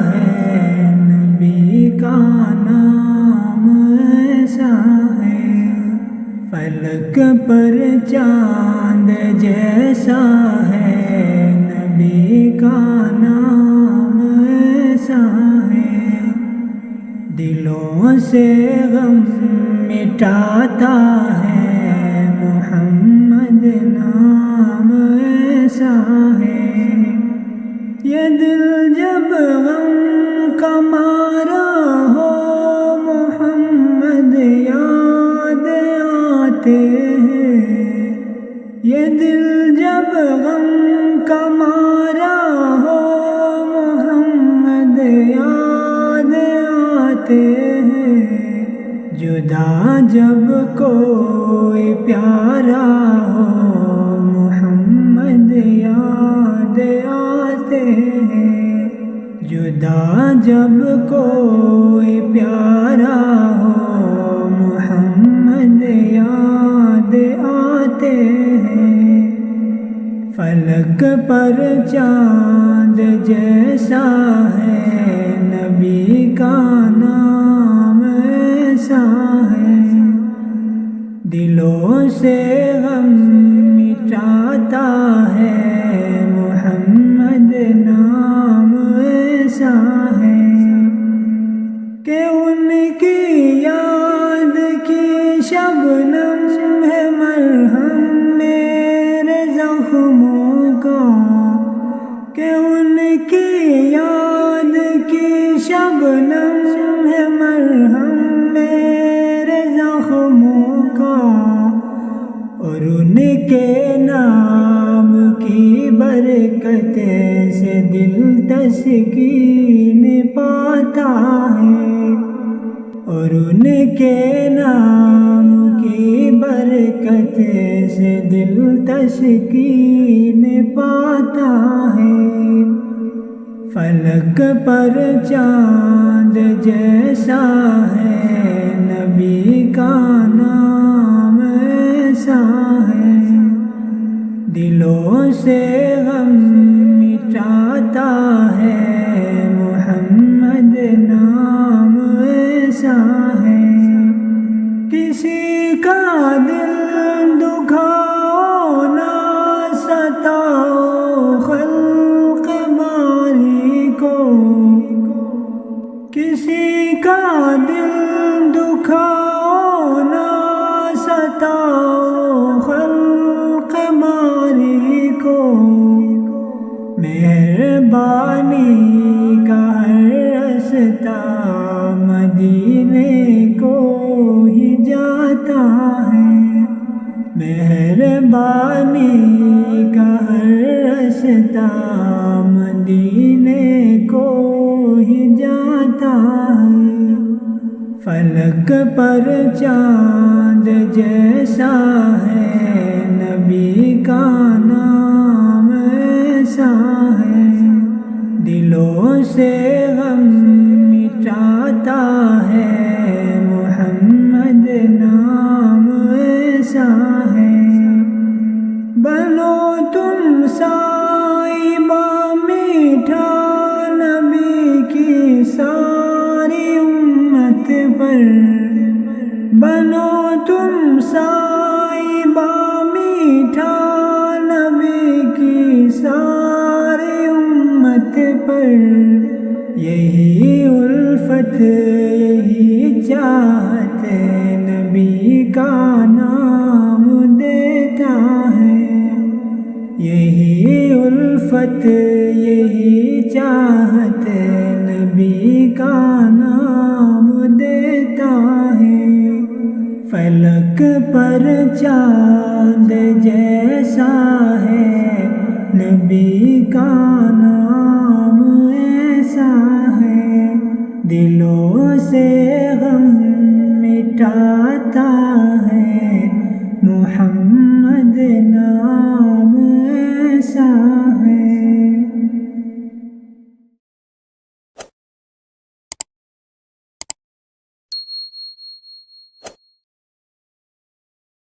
ہے، نبی کا نام ایسا ہے، فلک پر چاند جیسا ہے، نبی کا نام ایسا ہے، دلوں سے غم مٹاتا ہے، محمد نام ایسا ہے، یہ دل جب غم کا مارا ہو، محمد یاد آتے ہیں، یہ دل جب غم کا مارا ہو، محمد یاد آتے ہیں، جدا جب کوئی پیارا ہو، محمد یاد آتے ہیں، جدا جب کوئی پیارا ہو، محمد یاد آتے ہیں، فلک پر چاند جیسا ہے، نبی کا نام ایسا ہے، دلوں سے غم مٹاتا ہے، محمد نام ایسا ہے، کہ ان کی یاد کی شبنم ہے مرہم میرے زخموں کا، کہ ان کی یاد کی شبنم ہے مرہم میرے زخموں کا، اور ان کے نام کی برکت سے دل تسکین پاتا ہے، اور ان کے نام کی برکت سے دل تسکین پاتا ہے، فلک پر چاند جیسا ہے، نبی کا نام ایسا ہے، دلوں سے غم مٹاتا ہے، محمد نام ایسا ہے، کسی کا دل دکھاؤ نہ ستاؤ خلق باری کو، کسی کا دل دکھاؤ نہ ستاؤ خلق باری کو، مہربانی کا ہر رستہ مدینے کو ہی جاتا ہے، مہربانی کا ہر رستہ مدینے کو ہی جاتا ہے، فلک پر چاند جیسا ہے، نبی کا نام ایسا ہے، دلوں سے غم مٹاتا ہے، محمد نام ایسا ہے، بنو تم صاحبہ میٹھا نبی کی ساری امت پر، بنو تم صاحبہ میٹھا نبی کی ساری امت پر، یہی الفت یہی چاہت نبی کا نام دیتا ہے، یہی الفت یہی چاہت نبی کا نام دیتا ہے، فلک پر چاند جیسا ہے، نبی کا